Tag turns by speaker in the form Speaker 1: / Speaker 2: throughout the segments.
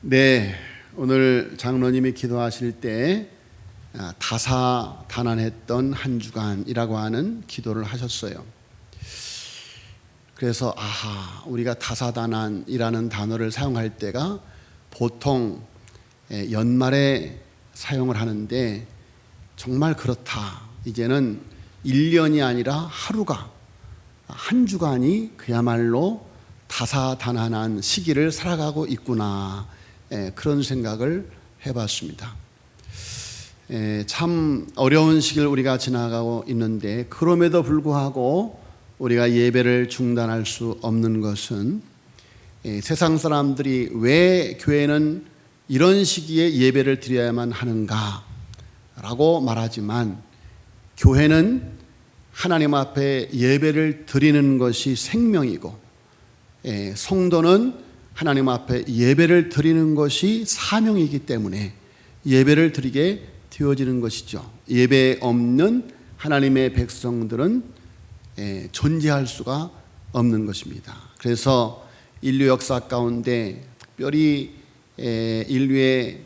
Speaker 1: 네, 오늘 장로님이 기도하실 때 다사다난했던 한 주간이라고 하는 기도를 하셨어요. 그래서 우리가 다사다난이라는 단어를 사용할 때가 보통 연말에 사용을 하는데 정말 그렇다. 이제는 1년이 아니라 하루가, 한 주간이 그야말로 다사다난한 시기를 살아가고 있구나, 그런 생각을 해봤습니다. 참 어려운 시기를 우리가 지나가고 있는데, 그럼에도 불구하고 우리가 예배를 중단할 수 없는 것은 세상 사람들이 왜 교회는 이런 시기에 예배를 드려야만 하는가 라고 말하지만, 교회는 하나님 앞에 예배를 드리는 것이 생명이고, 성도는 하나님 앞에 예배를 드리는 것이 사명이기 때문에 예배를 드리게 되어지는 것이죠. 예배 없는 하나님의 백성들은 존재할 수가 없는 것입니다. 그래서 인류 역사 가운데 특별히 인류의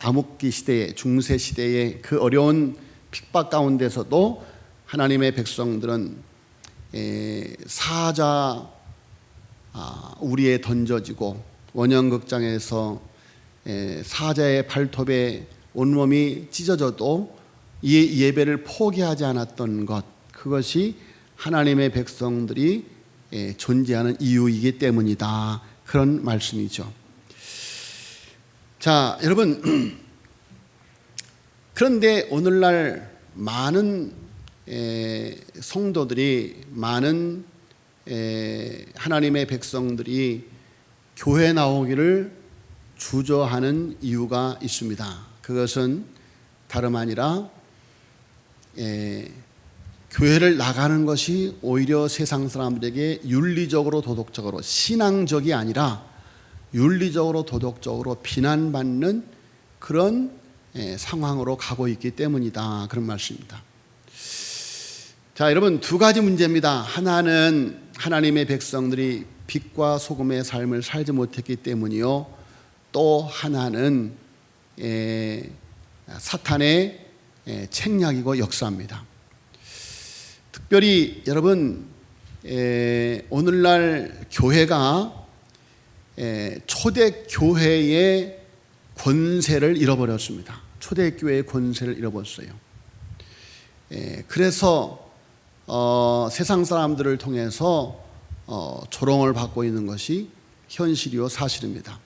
Speaker 1: 암흑기 시대에, 중세 시대의 그 어려운 핍박 가운데서도 하나님의 백성들은 사자 우리에 던져지고, 원형극장에서 사자의 발톱에 온몸이 찢어져도 이 예배를 포기하지 않았던 것, 그것이 하나님의 백성들이 존재하는 이유이기 때문이다, 그런 말씀이죠. 자, 여러분, 그런데 오늘날 많은 성도들이, 많은 하나님의 백성들이 교회 나오기를 주저하는 이유가 있습니다. 그것은 다름 아니라 교회를 나가는 것이 오히려 세상 사람들에게 윤리적으로, 도덕적으로, 신앙적이 아니라 윤리적으로, 도덕적으로 비난받는 그런 상황으로 가고 있기 때문이다, 그런 말씀입니다. 자, 여러분, 두 가지 문제입니다. 하나는 하나님의 백성들이 빛과 소금의 삶을 살지 못했기 때문이요, 또 하나는 사탄의 책략이고 역사입니다. 특별히 여러분, 오늘날 교회가 초대교회의 권세를 잃어버렸습니다. 초대교회의 권세를 잃어버렸어요. 그래서 세상 사람들을 통해서 조롱을 받고 있는 것이 현실이요 사실입니다.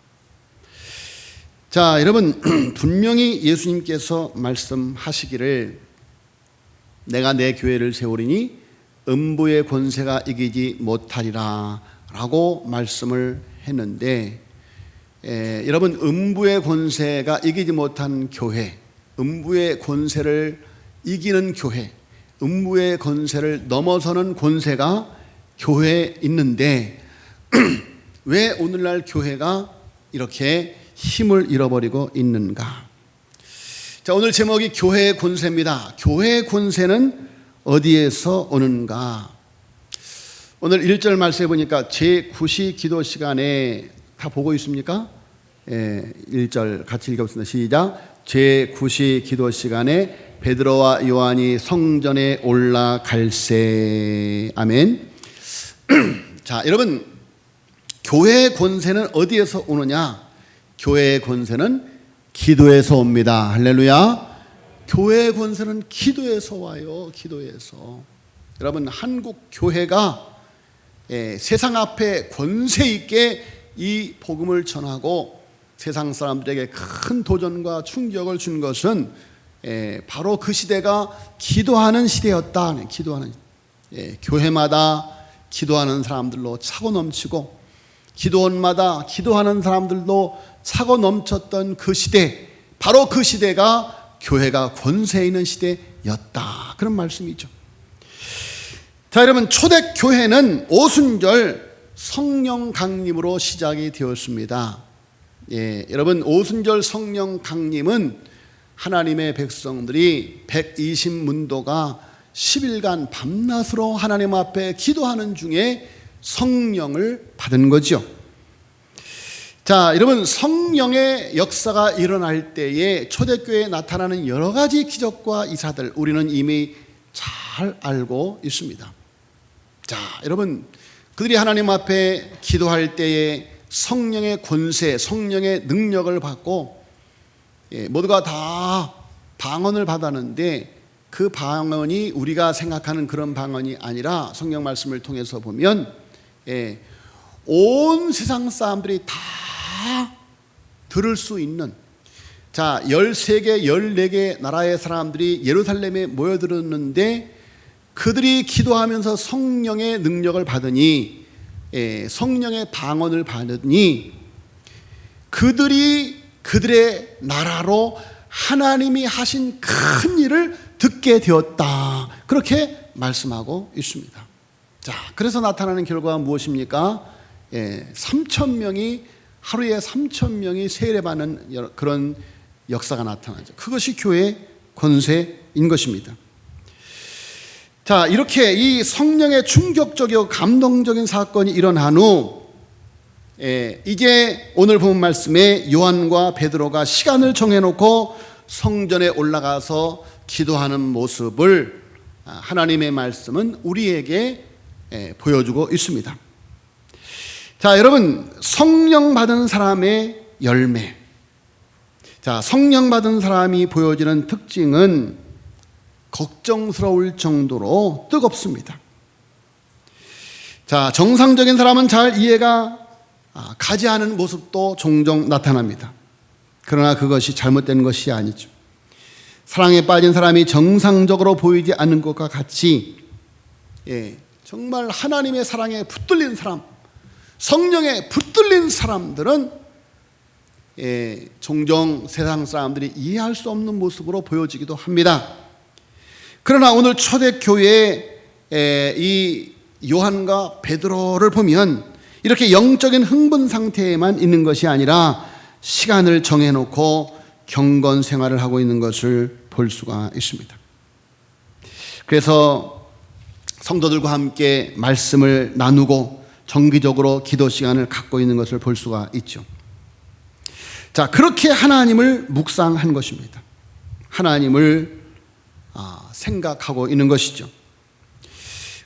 Speaker 1: 자, 여러분, 분명히 예수님께서 말씀하시기를 내가 내 교회를 세우리니 음부의 권세가 이기지 못하리라 라고 말씀을 했는데, 여러분, 음부의 권세가 이기지 못한 교회, 음부의 권세를 이기는 교회, 음부의 권세를 넘어서는 권세가 교회에 있는데 왜 오늘날 교회가 이렇게 힘을 잃어버리고 있는가? 자, 오늘 제목이 교회의 권세입니다. 교회의 권세는 어디에서 오는가? 오늘 1절 말씀해 보니까 제9시 기도 시간에, 다 보고 있습니까? 1절 같이 읽어보겠습니다. 시작. 제9시 기도 시간에 베드로와 요한이 성전에 올라갈세. 아멘. 자, 여러분, 교회의 권세는 어디에서 오느냐? 교회의 권세는 기도에서 옵니다. 할렐루야. 교회의 권세는 기도에서 와요. 기도에서. 여러분, 한국 교회가 세상 앞에 권세 있게 이 복음을 전하고 세상 사람들에게 큰 도전과 충격을 준 것은 바로 그 시대가 기도하는 시대였다. 기도하는, 교회마다 기도하는 사람들로 차고 넘치고, 기도원마다 기도하는 사람들도 차고 넘쳤던 그 시대, 바로 그 시대가 교회가 권세 있는 시대였다, 그런 말씀이죠. 자, 여러분, 초대교회는 오순절 성령 강림으로 시작이 되었습니다. 여러분, 오순절 성령 강림은 하나님의 백성들이 120문도가 10일간 밤낮으로 하나님 앞에 기도하는 중에 성령을 받은 거죠. 자, 여러분, 성령의 역사가 일어날 때에 초대교회에 나타나는 여러 가지 기적과 이사들 우리는 이미 잘 알고 있습니다. 자, 여러분, 그들이 하나님 앞에 기도할 때에 성령의 권세, 성령의 능력을 받고 모두가 다 방언을 받았는데 그 방언이 우리가 생각하는 그런 방언이 아니라 성경 말씀을 통해서 보면 온 세상 사람들이 다 들을 수 있는, 자, 13개, 14개 나라의 사람들이 예루살렘에 모여들었는데 그들이 기도하면서 성령의 능력을 받으니, 성령의 방언을 받으니 그들이 그들의 나라로 하나님이 하신 큰 일을 듣게 되었다, 그렇게 말씀하고 있습니다. 자, 그래서 나타나는 결과가 무엇입니까? 3,000명이 하루에 3,000명이 세례받는 그런 역사가 나타나죠. 그것이 교회의 권세인 것입니다. 자, 이렇게 이 성령의 충격적이고 감동적인 사건이 일어난 후 이제 오늘 본 말씀에 요한과 베드로가 시간을 정해놓고 성전에 올라가서 기도하는 모습을 하나님의 말씀은 우리에게 보여주고 있습니다. 자, 여러분, 성령 받은 사람의 열매. 자, 성령 받은 사람이 보여지는 특징은 걱정스러울 정도로 뜨겁습니다. 자, 정상적인 사람은 잘 이해가 가지 않은 모습도 종종 나타납니다. 그러나 그것이 잘못된 것이 아니죠. 사랑에 빠진 사람이 정상적으로 보이지 않는 것과 같이 정말 하나님의 사랑에 붙들린 사람, 성령에 붙들린 사람들은 종종 세상 사람들이 이해할 수 없는 모습으로 보여지기도 합니다. 그러나 오늘 초대교회의 이 요한과 베드로를 보면 이렇게 영적인 흥분 상태에만 있는 것이 아니라 시간을 정해놓고 경건 생활을 하고 있는 것을 볼 수가 있습니다. 그래서 성도들과 함께 말씀을 나누고 정기적으로 기도 시간을 갖고 있는 것을 볼 수가 있죠. 자, 그렇게 하나님을 묵상한 것입니다. 하나님을 생각하고 있는 것이죠.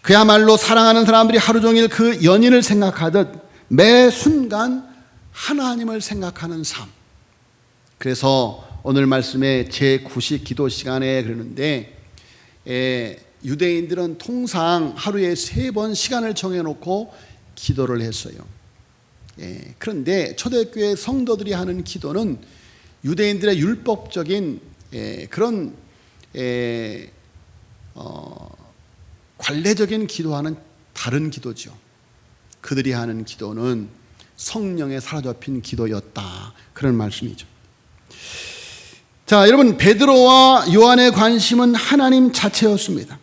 Speaker 1: 그야말로 사랑하는 사람들이 하루 종일 그 연인을 생각하듯 매 순간 하나님을 생각하는 삶. 그래서 오늘 말씀에 제9식 기도 시간에 그러는데 유대인들은 통상 하루에 3번 시간을 정해놓고 기도를 했어요. 그런데 초대교회 성도들이 하는 기도는 유대인들의 율법적인 그런 관례적인 기도와는 다른 기도죠. 그들이 하는 기도는 성령에 사로잡힌 기도였다, 그런 말씀이죠. 자, 여러분, 베드로와 요한의 관심은 하나님 자체였습니다.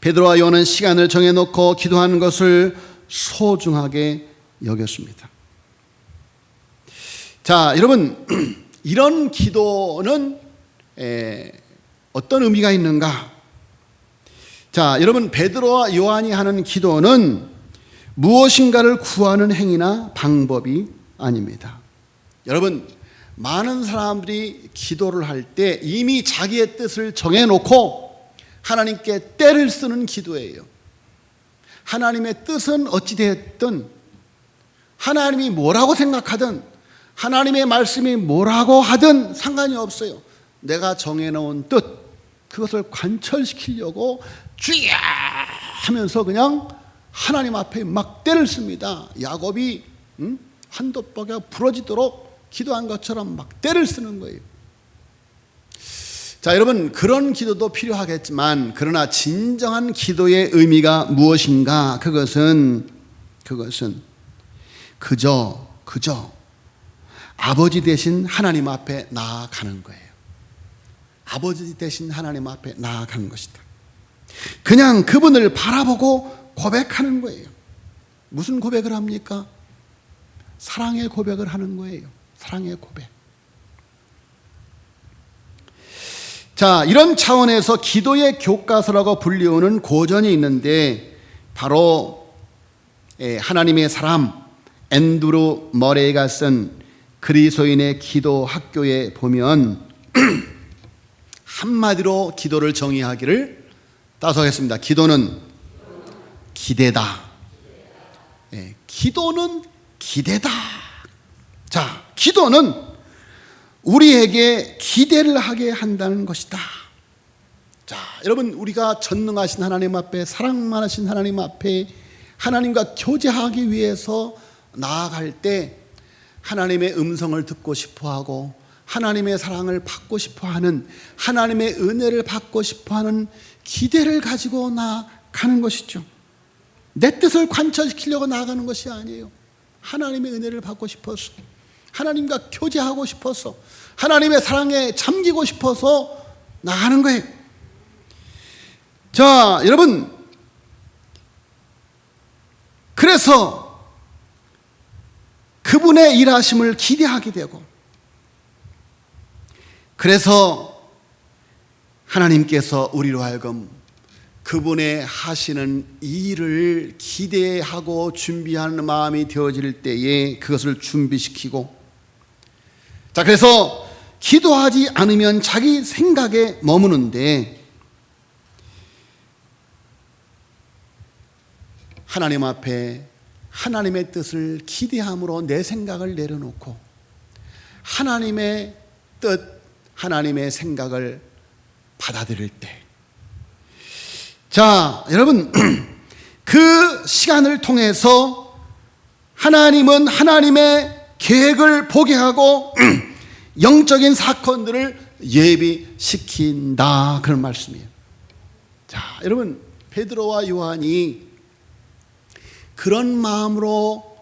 Speaker 1: 베드로와 요한은 시간을 정해놓고 기도하는 것을 소중하게 여겼습니다. 자, 여러분, 이런 기도는 어떤 의미가 있는가? 자, 여러분, 베드로와 요한이 하는 기도는 무엇인가를 구하는 행위나 방법이 아닙니다. 여러분, 많은 사람들이 기도를 할 때 이미 자기의 뜻을 정해놓고 하나님께 때를 쓰는 기도예요. 하나님의 뜻은 어찌되었든, 하나님이 뭐라고 생각하든, 하나님의 말씀이 뭐라고 하든 상관이 없어요. 내가 정해놓은 뜻, 그것을 관철시키려고 주야 하면서 그냥 하나님 앞에 막 때를 씁니다. 야곱이 한돋보가 부러지도록 기도한 것처럼 막 때를 쓰는 거예요. 자, 여러분, 그런 기도도 필요하겠지만, 그러나 진정한 기도의 의미가 무엇인가? 그것은 그저 아버지 되신 하나님 앞에 나아가는 거예요. 아버지 되신 하나님 앞에 나아가는 것이다. 그냥 그분을 바라보고 고백하는 거예요. 무슨 고백을 합니까? 사랑의 고백을 하는 거예요. 사랑의 고백. 자, 이런 차원에서 기도의 교과서라고 불리우는 고전이 있는데 바로 하나님의 사람 앤드루 머레이가 쓴 그리스도인의 기도 학교에 보면 한마디로 기도를 정의하기를 따서하겠습니다. 기도는 기대다. 네, 기도는 기대다. 자, 기도는 우리에게 기대를 하게 한다는 것이다. 자, 여러분, 우리가 전능하신 하나님 앞에, 사랑 많으신 하나님 앞에 하나님과 교제하기 위해서 나아갈 때 하나님의 음성을 듣고 싶어하고 하나님의 사랑을 받고 싶어하는, 하나님의 은혜를 받고 싶어하는 기대를 가지고 나아가는 것이죠. 내 뜻을 관철시키려고 나아가는 것이 아니에요. 하나님의 은혜를 받고 싶어서, 하나님과 교제하고 싶어서, 하나님의 사랑에 잠기고 싶어서 나가는 거예요. 자, 여러분, 그래서 그분의 일하심을 기대하게 되고, 그래서 하나님께서 우리로 하여금 그분의 하시는 일을 기대하고 준비하는 마음이 되어질 때에 그것을 준비시키고, 자, 그래서 기도하지 않으면 자기 생각에 머무는데 하나님 앞에 하나님의 뜻을 기대함으로 내 생각을 내려놓고 하나님의 뜻, 하나님의 생각을 받아들일 때, 자, 여러분, 그 시간을 통해서 하나님은 하나님의 계획을 보게 하고 영적인 사건들을 예비시킨다, 그런 말씀이에요. 자, 여러분, 베드로와 요한이 그런 마음으로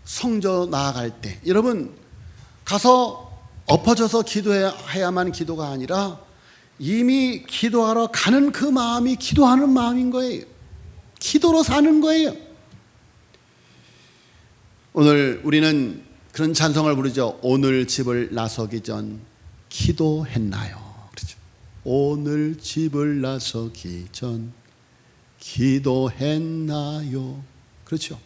Speaker 1: 성전 나아갈 때, 여러분, 가서 엎어져서 기도해야만 기도가 아니라 이미 기도하러 가는 그 마음이 기도하는 마음인 거예요. 기도로 사는 거예요. 오늘 우리는 그런 찬송을 부르죠. 오늘 집을 나서기 전 기도했나요? 그렇죠. 오늘 집을 나서기 전 기도했나요? 그렇죠.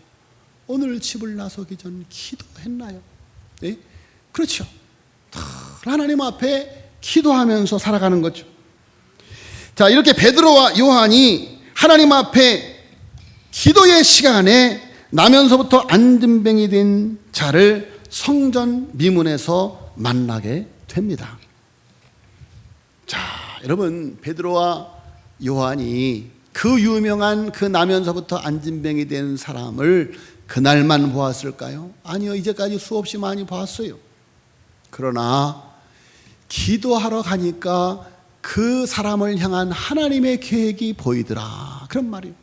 Speaker 1: 오늘 집을 나서기 전 기도했나요? 네? 그렇죠. 하나님 앞에 기도하면서 살아가는 거죠. 자, 이렇게 베드로와 요한이 하나님 앞에 기도의 시간에 나면서부터 안진뱅이 된 자를 성전 미문에서 만나게 됩니다. 자, 여러분, 베드로와 요한이 그 유명한 그 나면서부터 안진뱅이 된 사람을 그날만 보았을까요? 아니요, 이제까지 수없이 많이 봤어요. 그러나 기도하러 가니까 그 사람을 향한 하나님의 계획이 보이더라, 그런 말이에요.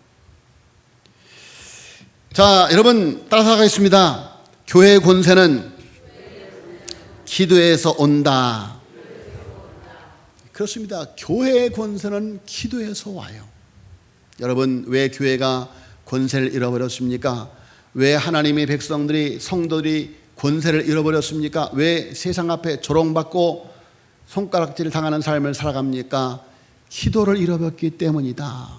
Speaker 1: 자, 여러분, 따라서 하겠습니다. 교회의 권세는 기도에서 온다. 그렇습니다. 교회의 권세는 기도에서 와요. 여러분, 왜 교회가 권세를 잃어버렸습니까? 왜 하나님의 백성들이, 성도들이 권세를 잃어버렸습니까? 왜 세상 앞에 조롱받고 손가락질 당하는 삶을 살아갑니까? 기도를 잃어버렸기 때문이다.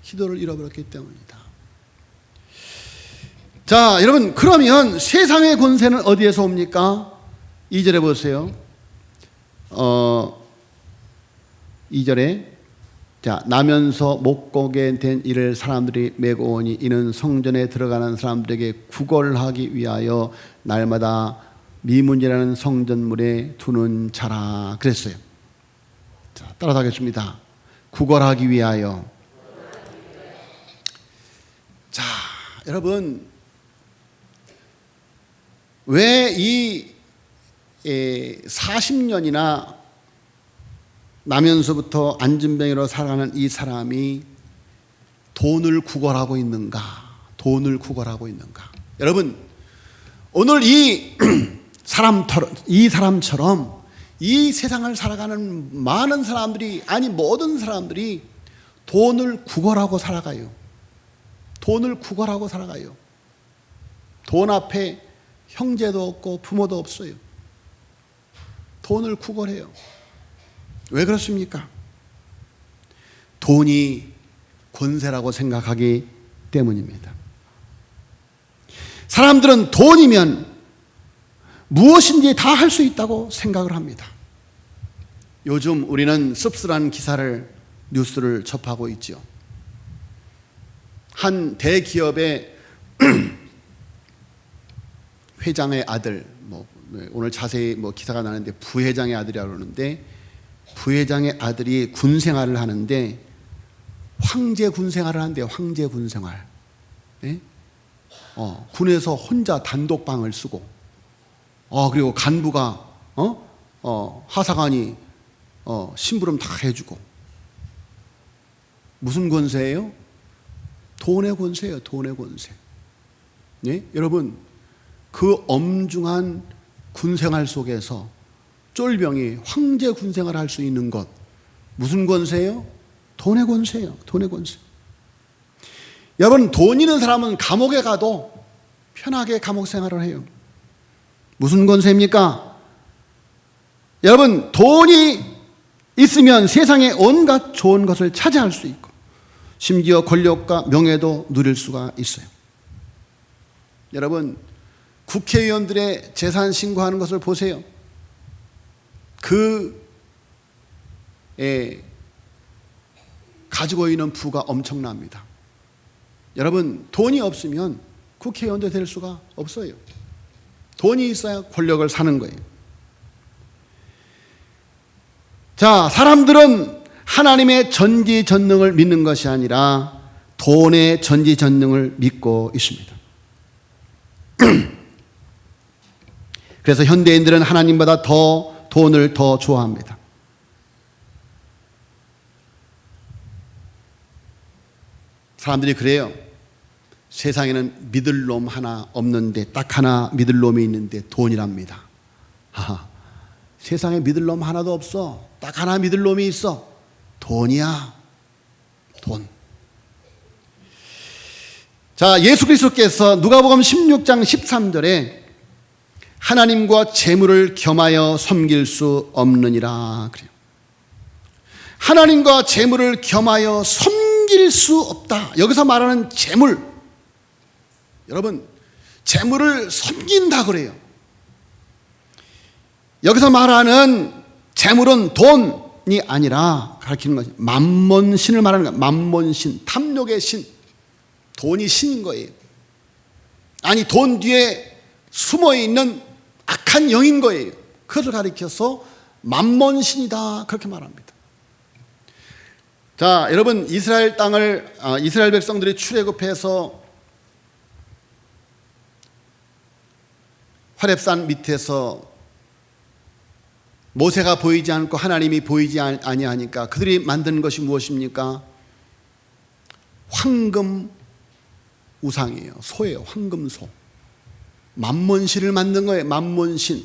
Speaker 1: 기도를 잃어버렸기 때문이다. 자, 여러분, 그러면 세상의 권세는 어디에서 옵니까? 2절에 보세요. 2절에 자, 나면서 목고게 된 이를 사람들이 메고 오니 이는 성전에 들어가는 사람들에게 구걸하기 위하여 날마다 미문이라는 성전문에 두는 자라 그랬어요. 자, 따라서 하겠습니다. 구걸하기 위하여. 자, 여러분, 왜 이 40년이나 나면서부터 안진뱅이로 살아가는 이 사람이 돈을 구걸하고 있는가? 돈을 구걸하고 있는가? 여러분, 오늘 이 사람처럼 이 세상을 살아가는 많은 사람들이, 아니 모든 사람들이 돈을 구걸하고 살아가요. 돈을 구걸하고 살아가요. 돈 앞에 형제도 없고 부모도 없어요. 돈을 구걸해요. 왜 그렇습니까? 돈이 권세라고 생각하기 때문입니다. 사람들은 돈이면 무엇인지 다 할 수 있다고 생각을 합니다. 요즘 우리는 씁쓸한 뉴스를 접하고 있죠. 한 대기업의 회장의 아들, 오늘 자세히 기사가 나는데 부회장의 아들이라고 그러는데, 부회장의 아들이 군 생활을 하는데 황제 군 생활을 하는데, 황제 군 생활. 네? 군에서 혼자 단독방을 쓰고, 그리고 간부가 하사관이 심부름 다 해주고. 무슨 권세예요? 돈의 권세예요. 돈의 권세. 네? 여러분, 그 엄중한 군생활 속에서 쫄병이 황제 군생활을 할 수 있는 것, 무슨 권세예요? 돈의 권세예요. 돈의 권세. 여러분, 돈 있는 사람은 감옥에 가도 편하게 감옥 생활을 해요. 무슨 권세입니까? 여러분, 돈이 있으면 세상의 온갖 좋은 것을 차지할 수 있고, 심지어 권력과 명예도 누릴 수가 있어요. 여러분, 국회의원들의 재산 신고하는 것을 보세요. 가지고 있는 부가 엄청납니다. 여러분, 돈이 없으면 국회의원도 될 수가 없어요. 돈이 있어야 권력을 사는 거예요. 자, 사람들은 하나님의 전지전능을 믿는 것이 아니라 돈의 전지전능을 믿고 있습니다. 그래서 현대인들은 하나님보다 돈을 더 좋아합니다. 사람들이 그래요. 세상에는 믿을 놈 하나 없는데, 딱 하나 믿을 놈이 있는데 돈이랍니다. 세상에 믿을 놈 하나도 없어. 딱 하나 믿을 놈이 있어. 돈이야. 돈. 자, 예수 그리스도께서 누가복음 16장 13절에 하나님과 재물을 겸하여 섬길 수 없느니라 그래요. 하나님과 재물을 겸하여 섬길 수 없다. 여기서 말하는 재물, 여러분, 재물을 섬긴다 그래요. 여기서 말하는 재물은 돈이 아니라 가리키는 것이 만몬신을 말하는 거예요. 만몬신, 탐욕의 신. 돈이 신인 거예요. 아니, 돈 뒤에 숨어있는 악한 영인 거예요. 그것을 가리켜서 만몬신이다, 그렇게 말합니다. 자, 여러분, 이스라엘 백성들이 출애굽해서 호렙산 밑에서 모세가 보이지 않고 하나님이 보이지 아니하니까 그들이 만든 것이 무엇입니까? 황금 우상이에요. 소예요. 황금소. 만몬신을 만든 거예요. 만몬신.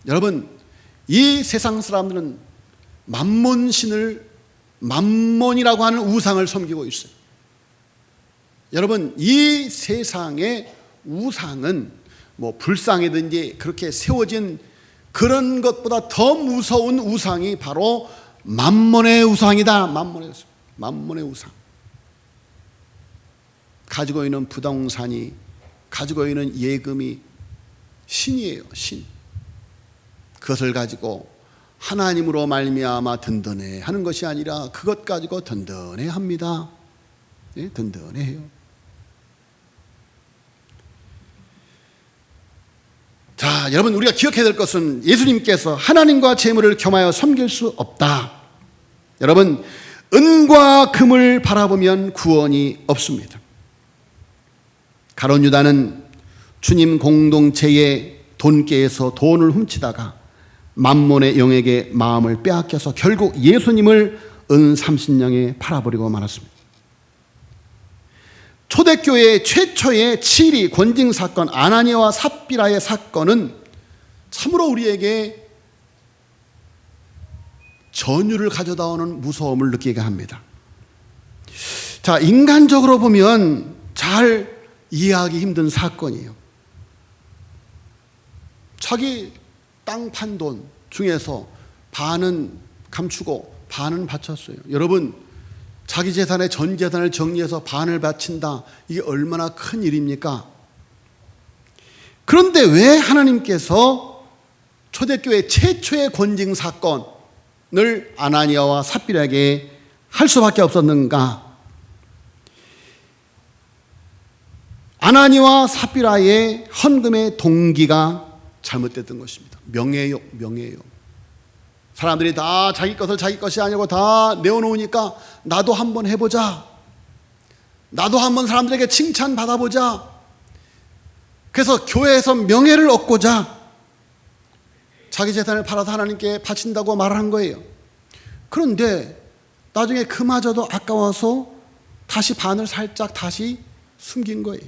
Speaker 1: 여러분, 이 세상 사람들은 만몬이라고 하는 우상을 섬기고 있어요. 여러분, 이 세상의 우상은 불상이든지 그렇게 세워진 그런 것보다 더 무서운 우상이 바로 만몬의 우상이다. 만몬의 우상. 가지고 있는 부동산이, 가지고 있는 예금이 신이에요. 신. 그것을 가지고 하나님으로 말미암아 든든해 하는 것이 아니라 그것 가지고 든든해 합니다. 네, 든든해요. 자, 여러분, 우리가 기억해야 될 것은 예수님께서 하나님과 재물을 겸하여 섬길 수 없다. 여러분, 은과 금을 바라보면 구원이 없습니다. 가룟 유다는 주님 공동체의 돈께에서 돈을 훔치다가 만몬의 영에게 마음을 빼앗겨서 결국 예수님을 은 30냥에 팔아버리고 말았습니다. 초대교회 최초의 치리 권징 사건, 아나니아와 삽비라의 사건은 참으로 우리에게 전율을 가져다 오는 무서움을 느끼게 합니다. 자, 인간적으로 보면 잘 이해하기 힘든 사건이에요. 자기 땅 판 돈 중에서 반은 감추고 반은 바쳤어요. 여러분, 자기 재산의 전 재산을 정리해서 반을 바친다. 이게 얼마나 큰 일입니까? 그런데 왜 하나님께서 초대교회 최초의 권징 사건을 아나니아와 삽비라에게 할 수밖에 없었는가? 아나니아와 삽비라의 헌금의 동기가 잘못됐던 것입니다. 명예욕. 사람들이 다 자기 것을 자기 것이 아니고 다 내어놓으니까 나도 한번 해보자. 나도 한번 사람들에게 칭찬 받아보자. 그래서 교회에서 명예를 얻고자 자기 재산을 팔아서 하나님께 바친다고 말한 거예요. 그런데 나중에 그마저도 아까워서 다시 반을 살짝 다시 숨긴 거예요.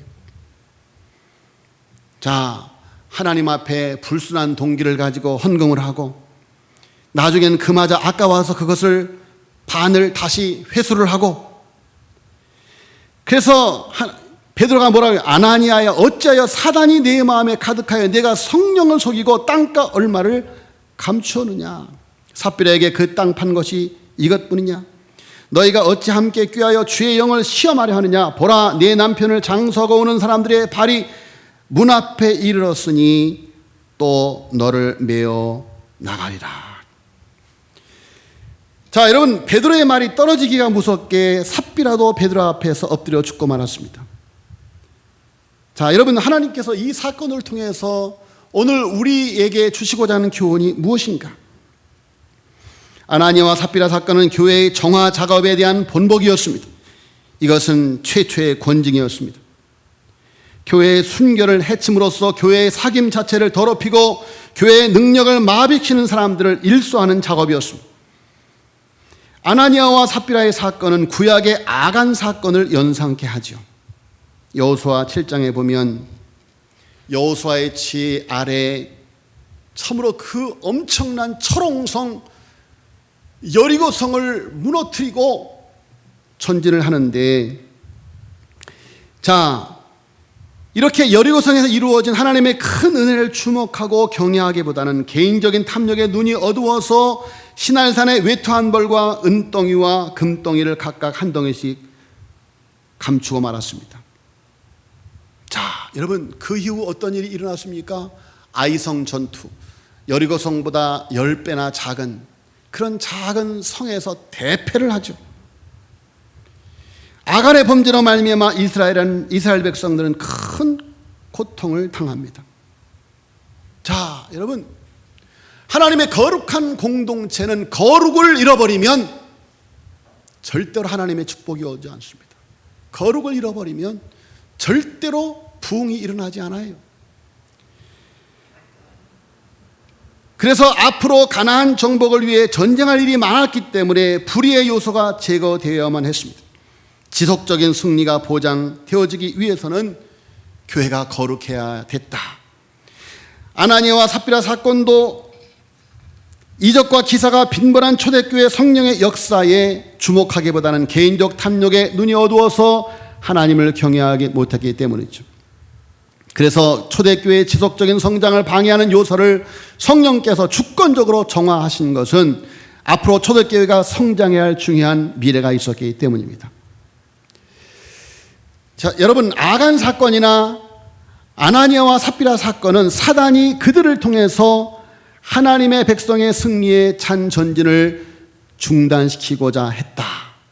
Speaker 1: 자, 하나님 앞에 불순한 동기를 가지고 헌금을 하고 나중에는 그마저 아까워서 그것을 반을 다시 회수를 하고, 그래서 베드로가 뭐라고 해요? 아나니아야, 어찌하여 사단이 내 마음에 가득하여 내가 성령을 속이고 땅값 얼마를 감추었느냐? 삽비라에게 그 땅 판 것이 이것뿐이냐? 너희가 어찌 함께 꾀하여 주의 영을 시험하려 하느냐? 보라, 내 남편을 장서하고 오는 사람들의 발이 문 앞에 이르렀으니 또 너를 메어 나가리라. 자, 여러분, 베드로의 말이 떨어지기가 무섭게 삽비라도 베드로 앞에서 엎드려 죽고 말았습니다. 자, 여러분, 하나님께서 이 사건을 통해서 오늘 우리에게 주시고자 하는 교훈이 무엇인가? 아나니아와 삽비라 사건은 교회의 정화 작업에 대한 본보기였습니다. 이것은 최초의 권징이었습니다. 교회의 순결을 해침으로써 교회의 사귐 자체를 더럽히고 교회의 능력을 마비시키는 사람들을 일소하는 작업이었습니다. 아나니아와 삽비라의 사건은 구약의 아간 사건을 연상케 하죠. 여호수아 7장에 보면 여호수아의 지혜 아래 참으로 그 엄청난 철옹성 여리고성을 무너뜨리고 전진을 하는데, 자, 이렇게 여리고성에서 이루어진 하나님의 큰 은혜를 주목하고 경외하기보다는 개인적인 탐욕에 눈이 어두워서 시날산의 외투 한 벌과 은덩이와 금덩이를 각각 한 덩이씩 감추고 말았습니다. 자, 여러분, 그 이후 어떤 일이 일어났습니까? 아이성 전투, 여리고성보다 10배나 작은 그런 작은 성에서 대패를 하죠. 아간의 범죄로 말미암아 이스라엘 백성들은 큰 고통을 당합니다. 자, 여러분, 하나님의 거룩한 공동체는 거룩을 잃어버리면 절대로 하나님의 축복이 오지 않습니다. 거룩을 잃어버리면 절대로 부흥이 일어나지 않아요. 그래서 앞으로 가나안 정복을 위해 전쟁할 일이 많았기 때문에 불의의 요소가 제거되어야만 했습니다. 지속적인 승리가 보장되어지기 위해서는 교회가 거룩해야 됐다. 아나니아와 삽비라 사건도 이적과 기사가 빈번한 초대교회 성령의 역사에 주목하기보다는 개인적 탐욕에 눈이 어두워서 하나님을 경외하지 못했기 때문이죠. 그래서 초대교회의 지속적인 성장을 방해하는 요소를 성령께서 주권적으로 정화하신 것은 앞으로 초대교회가 성장해야 할 중요한 미래가 있었기 때문입니다. 자, 여러분, 아간 사건이나 아나니아와 삽비라 사건은 사단이 그들을 통해서 하나님의 백성의 승리에 찬 전진을 중단시키고자 했다.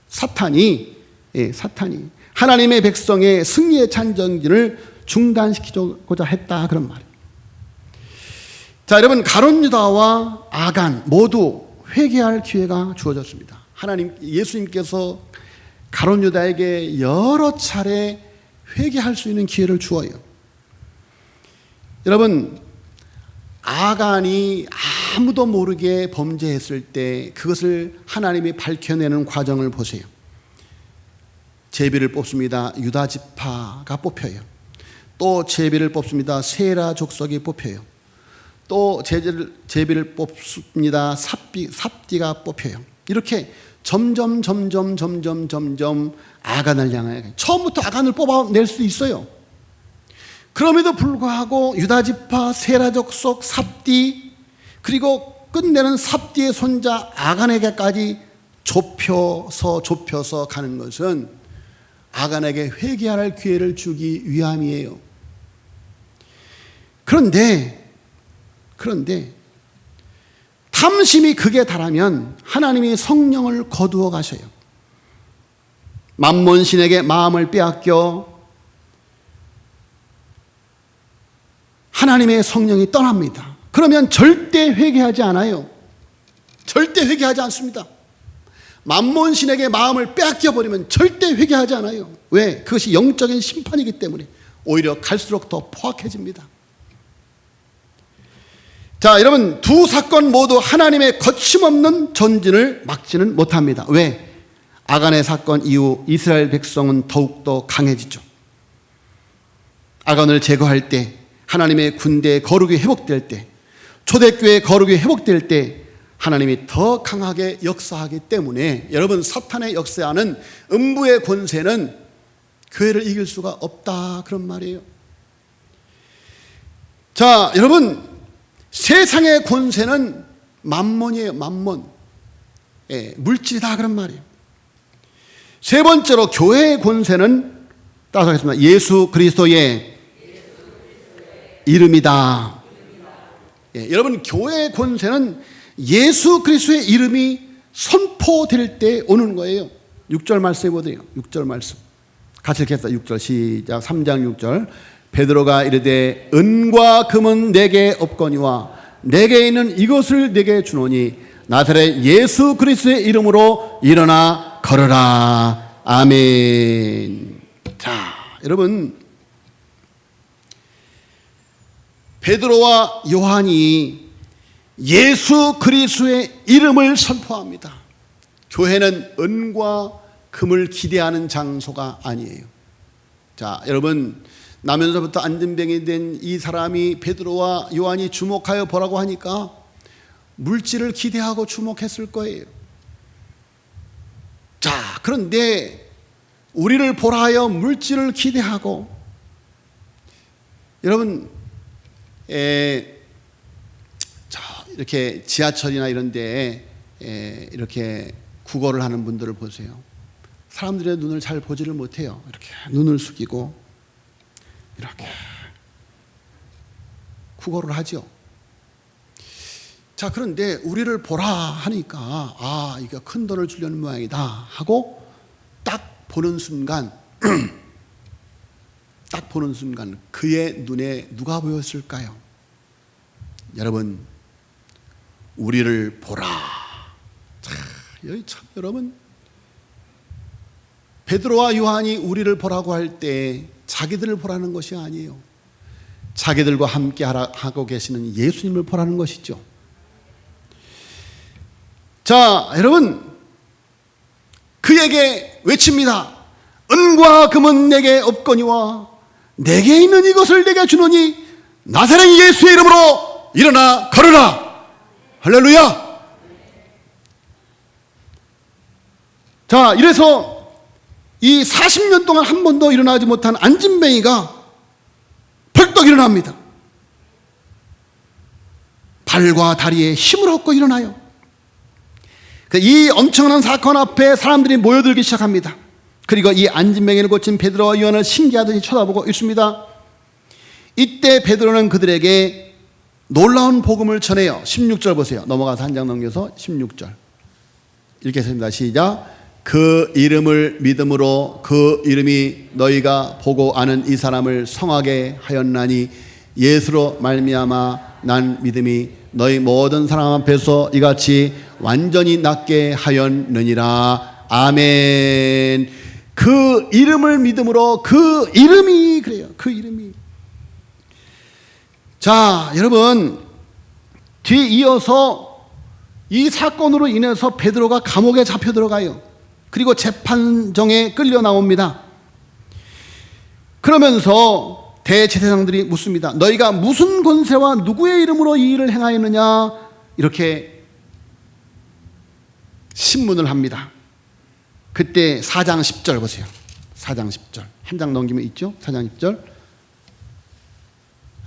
Speaker 1: 사탄이 하나님의 백성의 승리에 찬 전진을 중단시키고자 했다, 그런 말입니다. 자, 여러분, 가룟 유다와 아간 모두 회개할 기회가 주어졌습니다. 예수님께서 가룟 유다에게 여러 차례 회개할 수 있는 기회를 주어요. 여러분, 아간이 아무도 모르게 범죄했을 때 그것을 하나님이 밝혀내는 과정을 보세요. 제비를 뽑습니다. 유다 지파가 뽑혀요. 또 제비를 뽑습니다. 세라 족속이 뽑혀요. 또 제비를 뽑습니다. 삽디가 뽑혀요. 이렇게 점점 아간을 향해, 처음부터 아간을 뽑아낼 수 있어요. 그럼에도 불구하고 유다 지파, 세라 족속, 삽디, 그리고 끝내는 삽디의 손자 아간에게까지 좁혀서 가는 것은 아간에게 회개할 기회를 주기 위함이에요. 그런데 탐심이 극에 달하면 하나님이 성령을 거두어 가셔요. 만몬신에게 마음을 빼앗겨 하나님의 성령이 떠납니다. 그러면 절대 회개하지 않아요. 절대 회개하지 않습니다. 만몬신에게 마음을 빼앗겨 버리면 절대 회개하지 않아요. 왜? 그것이 영적인 심판이기 때문에 오히려 갈수록 더 포악해집니다. 자, 여러분, 두 사건 모두 하나님의 거침없는 전진을 막지는 못합니다. 왜? 아간의 사건 이후 이스라엘 백성은 더욱더 강해지죠. 아간을 제거할 때, 하나님의 군대의 거룩이 회복될 때, 초대교회의 거룩이 회복될 때 하나님이 더 강하게 역사하기 때문에 여러분, 사탄의 역사하는 음부의 권세는 교회를 이길 수가 없다, 그런 말이에요. 자, 여러분, 세상의 권세는 만몬이에요. 만몬. 물질이다, 그런 말이에요. 세 번째로 교회의 권세는 따라하겠습니다. 예수 그리스도의 이름이다. 여러분, 교회의 권세는 예수 그리스도의 이름이 선포될 때 오는 거예요. 6절 말씀해 보세요. 6절 말씀 같이 읽겠습니다. 6절 시작. 3장 6절. 베드로가 이르되 은과 금은 내게 없거니와 내게 있는 이것을 내게 주노니 나사렛 예수 그리스도의 이름으로 일어나 걸어라. 아멘. 자, 여러분, 베드로와 요한이 예수 그리스도의 이름을 선포합니다. 교회는 은과 금을 기대하는 장소가 아니에요. 자, 여러분, 나면서부터 안진병이 된 이 사람이 베드로와 요한이 주목하여 보라고 하니까 물질을 기대하고 주목했을 거예요. 자, 그런데 우리를 보라 하여 물질을 기대하고, 여러분, 이렇게 지하철이나 이런 데에 이렇게 구걸을 하는 분들을 보세요. 사람들의 눈을 잘 보지를 못해요. 이렇게 눈을 숙이고 이렇게 구걸을 하죠. 자, 그런데 우리를 보라 하니까 아, 이거 큰 돈을 주려는 모양이다 하고 딱 보는 순간 딱 보는 순간 그의 눈에 누가 보였을까요? 여러분, 우리를 보라. 자, 여기 참, 여러분, 베드로와 요한이 우리를 보라고 할 때 자기들을 보라는 것이 아니에요. 자기들과 함께 하고 계시는 예수님을 보라는 것이죠. 자, 여러분, 그에게 외칩니다. 은과 금은 내게 없거니와 내게 있는 이것을 내게 주노니 나사렛 예수의 이름으로 일어나 걸으라. 할렐루야. 자, 이래서 이 40년 동안 한 번도 일어나지 못한 안진뱅이가 벌떡 일어납니다. 발과 다리에 힘을 얻고 일어나요. 이 엄청난 사건 앞에 사람들이 모여들기 시작합니다. 그리고 이 안진뱅이를 고친 베드로와 요한을 신기하더니 쳐다보고 있습니다. 이때 베드로는 그들에게 놀라운 복음을 전해요. 16절 보세요. 넘어가서 한 장 넘겨서 16절 읽겠습니다. 시작. 그 이름을 믿음으로 그 이름이 너희가 보고 아는 이 사람을 성하게 하였나니 예수로 말미암아 난 믿음이 너희 모든 사람 앞에서 이같이 완전히 낫게 하였느니라. 아멘. 그 이름을 믿음으로 그 이름이 그래요. 그 이름이. 자, 여러분, 뒤에 이어서 이 사건으로 인해서 베드로가 감옥에 잡혀 들어가요. 그리고 재판정에 끌려 나옵니다. 그러면서 대제사장들이 묻습니다. 너희가 무슨 권세와 누구의 이름으로 이 일을 행하였느냐? 이렇게 신문을 합니다. 그때 4장 10절 보세요. 4장 10절 한 장 넘기면 있죠? 4장 10절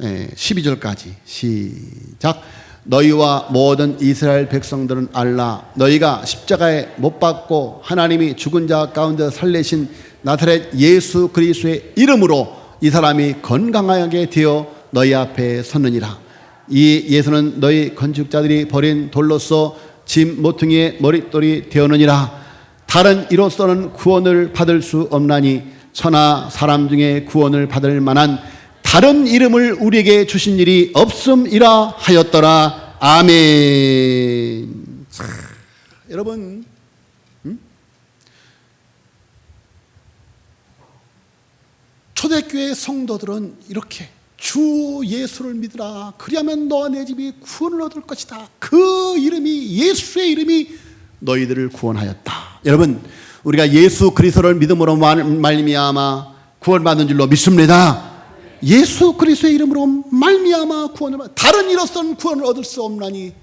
Speaker 1: 12절까지 시작. 너희와 모든 이스라엘 백성들은 알라. 너희가 십자가에 못 박고 하나님이 죽은 자 가운데 살리신 나사렛 예수 그리스도의 이름으로 이 사람이 건강하게 되어 너희 앞에 섰느니라. 이 예수는 너희 건축자들이 버린 돌로서 짐 모퉁이의 머릿돌이 되었느니라. 다른 이로서는 구원을 받을 수 없나니 천하 사람 중에 구원을 받을 만한 다른 이름을 우리에게 주신 일이 없음이라 하였더라. 아멘. 자, 여러분, 초대교회 성도들은 이렇게 주 예수를 믿으라. 그리하면 너와 내 집이 구원을 얻을 것이다. 그 이름이, 예수의 이름이 너희들을 구원하였다. 여러분, 우리가 예수 그리스도를 믿음으로 말미암아 구원받는 줄로 믿습니다. 예수 그리스도의 이름으로 말미암아 구원을 받. 다른 이로서는 구원을 얻을 수 없나니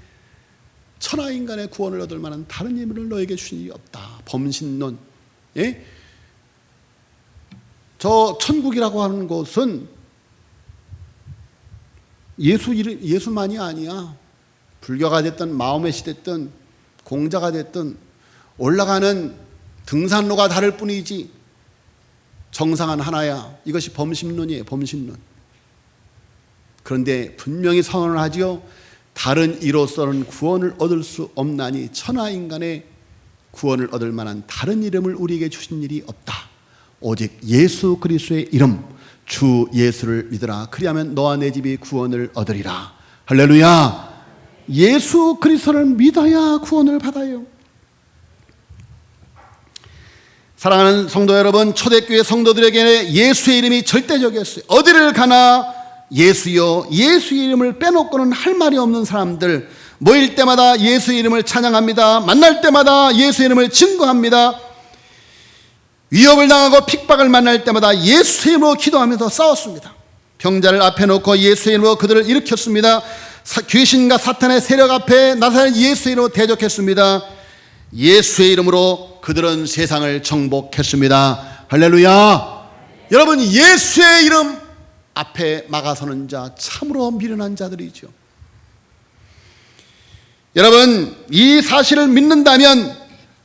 Speaker 1: 천하 인간의 구원을 얻을 만한 다른 이름을 너에게 주신 일이 없다. 범신론. 예? 저 천국이라고 하는 곳은 예수만이 아니야. 불교가 됐든 마호멧이 됐든 공자가 됐든 올라가는 등산로가 다를 뿐이지 정상은 하나야. 이것이 범신론이에요. 범신론. 그런데 분명히 선언을 하지요. 다른 이로서는 구원을 얻을 수 없나니 천하 인간의 구원을 얻을 만한 다른 이름을 우리에게 주신 일이 없다. 오직 예수 그리스도의 이름 주 예수를 믿으라. 그리하면 너와 내 집이 구원을 얻으리라. 할렐루야. 예수 그리스도를 믿어야 구원을 받아요. 사랑하는 성도 여러분, 초대교회 성도들에게 예수의 이름이 절대적이었어요. 어디를 가나 예수여, 예수의 이름을 빼놓고는 할 말이 없는 사람들, 모일 때마다 예수의 이름을 찬양합니다. 만날 때마다 예수의 이름을 증거합니다. 위협을 당하고 핍박을 만날 때마다 예수의 이름으로 기도하면서 싸웠습니다. 병자를 앞에 놓고 예수의 이름으로 그들을 일으켰습니다. 귀신과 사탄의 세력 앞에 나사렛 예수의 이름으로 대적했습니다. 예수의 이름으로 그들은 세상을 정복했습니다. 할렐루야. 여러분, 예수의 이름 앞에 막아서는 자 참으로 미련한 자들이죠. 여러분, 이 사실을 믿는다면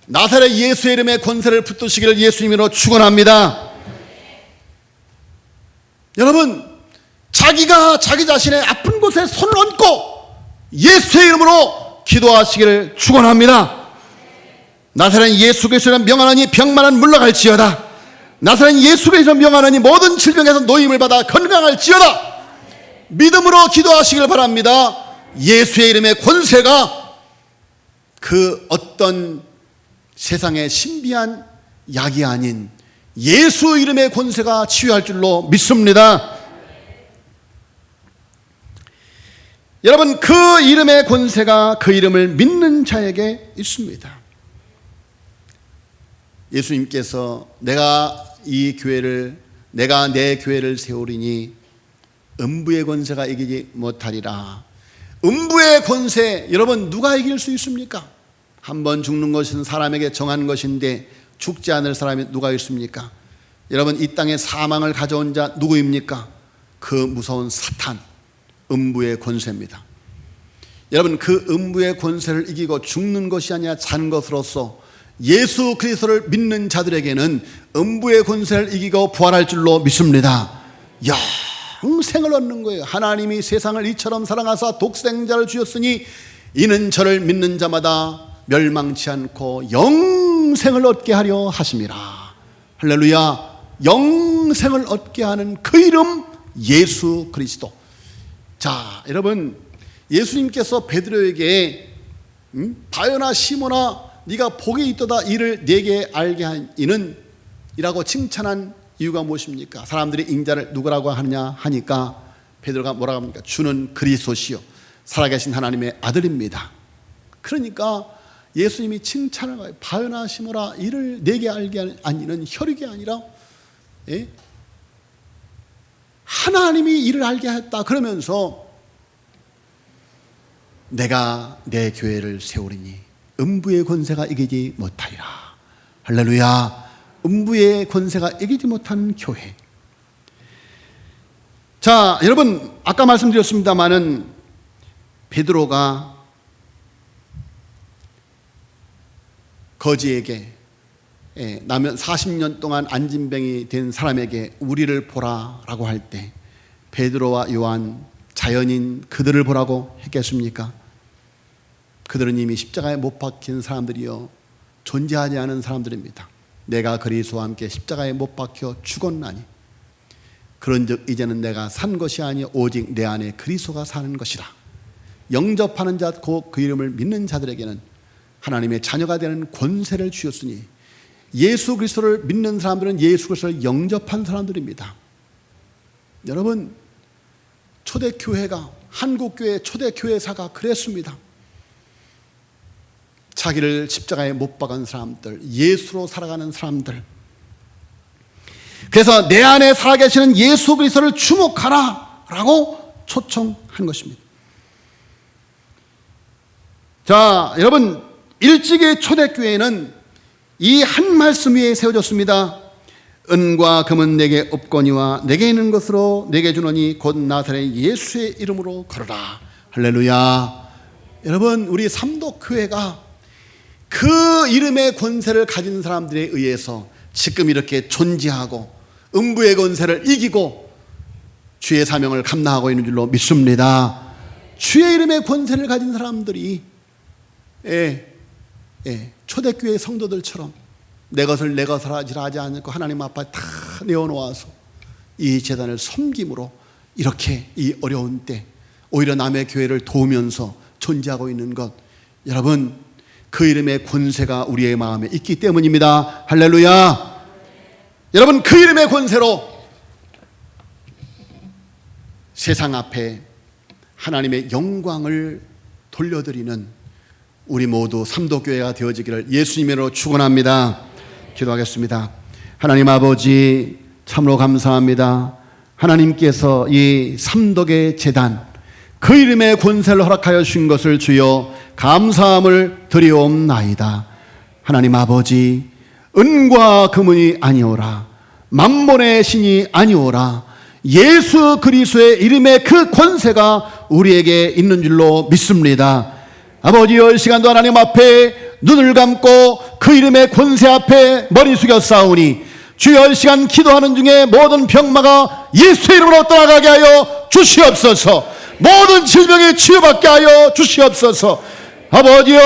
Speaker 1: 나사렛 예수의 이름의 권세를 붙드시기를 예수님으로 축원합니다. 여러분, 자기가 자기 자신의 아픈 곳에 손을 얹고 예수의 이름으로 기도하시기를 축원합니다. 나사렛 예수 그리스도를 명하노니 병만은 물러갈지어다. 나사렛 예수 그리스도를 명하노니 모든 질병에서 노임을 받아 건강할지어다. 믿음으로 기도하시길 바랍니다. 예수의 이름의 권세가 그 어떤 세상의 신비한 약이 아닌 예수 이름의 권세가 치유할 줄로 믿습니다. 여러분, 그 이름의 권세가 그 이름을 믿는 자에게 있습니다. 예수님께서 내가 내 교회를 세우리니 음부의 권세가 이기지 못하리라. 음부의 권세, 여러분, 누가 이길 수 있습니까? 한번 죽는 것은 사람에게 정한 것인데 죽지 않을 사람이 누가 있습니까? 여러분, 이 땅에 사망을 가져온 자 누구입니까? 그 무서운 사탄, 음부의 권세입니다. 여러분, 그 음부의 권세를 이기고 죽는 것이 아니라 산 것으로서 예수 그리스도를 믿는 자들에게는 음부의 권세를 이기고 부활할 줄로 믿습니다. 영생을 얻는 거예요. 하나님이 세상을 이처럼 사랑하사 독생자를 주셨으니 이는 저를 믿는 자마다 멸망치 않고 영생을 얻게 하려 하심이라. 할렐루야. 영생을 얻게 하는 그 이름 예수 그리스도. 자, 여러분, 예수님께서 베드로에게 바요나 시몬아 네가 복이 있도다 이를 네게 알게 한 이는 이라고 칭찬한 이유가 무엇입니까? 사람들이 인자를 누구라고 하느냐 하니까 베드로가 뭐라고 합니까? 주는 그리스도시요 살아계신 하나님의 아들입니다. 그러니까 예수님이 칭찬을 해요. 바요나 시몬아 이를 네게 알게 한 이는 혈육이 아니라 하나님이 이를 알게 했다. 그러면서 내가 내 교회를 세우리니 음부의 권세가 이기지 못하리라. 할렐루야. 음부의 권세가 이기지 못하는 교회. 자, 여러분, 아까 말씀드렸습니다마는 베드로가 거지에게 나면 40년 동안 안진병이 된 사람에게 우리를 보라라고 할 때 베드로와 요한, 자연인 그들을 보라고 했겠습니까? 그들은 이미 십자가에 못 박힌 사람들이요, 존재하지 않은 사람들입니다. 내가 그리스도와 함께 십자가에 못 박혀 죽었나니 그런즉 이제는 내가 산 것이 아니 오직 내 안에 그리스도가 사는 것이라. 영접하는 자 곧 그 이름을 믿는 자들에게는 하나님의 자녀가 되는 권세를 주셨으니, 예수 그리스도를 믿는 사람들은 예수 그리스도를 영접한 사람들입니다. 여러분, 초대교회가, 한국교회 초대교회사가 그랬습니다. 자기를 십자가에 못 박은 사람들, 예수로 살아가는 사람들. 그래서 내 안에 살아계시는 예수 그리스도를 주목하라 라고 초청한 것입니다. 자, 여러분, 일찍이 초대교회는 이 한 말씀 위에 세워졌습니다. 은과 금은 내게 없거니와 내게 있는 것으로 내게 주노니 곧 나사렛 예수의 이름으로 걸어라. 할렐루야. 여러분, 우리 삼도교회가 그 이름의 권세를 가진 사람들에 의해서 지금 이렇게 존재하고 음부의 권세를 이기고 주의 사명을 감당하고 있는 줄로 믿습니다. 주의 이름의 권세를 가진 사람들이 초대교회 성도들처럼 내 것을 내 것을 하지 않고 하나님 앞에 다 내어놓아서 이 제단을 섬김으로 이렇게 이 어려운 때 오히려 남의 교회를 도우면서 존재하고 있는 것, 여러분, 그 이름의 권세가 우리의 마음에 있기 때문입니다. 할렐루야. 여러분, 그 이름의 권세로 세상 앞에 하나님의 영광을 돌려드리는 우리 모두 삼도교회가 되어지기를 예수님으로 축원합니다. 기도하겠습니다. 하나님 아버지, 참으로 감사합니다. 하나님께서 이 삼덕의 제단, 그 이름의 권세를 허락하여 주신 것을 주여 감사함을 드리옵나이다. 하나님 아버지, 은과 금은이 아니오라, 만몬의 신이 아니오라, 예수 그리스도의 이름의 그 권세가 우리에게 있는 줄로 믿습니다. 아버지, 이 시간도 하나님 앞에 눈을 감고 그 이름의 권세 앞에 머리 숙여 싸우니 주여, 이 시간 기도하는 중에 모든 병마가 예수의 이름으로 떠나가게 하여 주시옵소서. 모든 질병이 치유받게 하여 주시옵소서. 아버지여,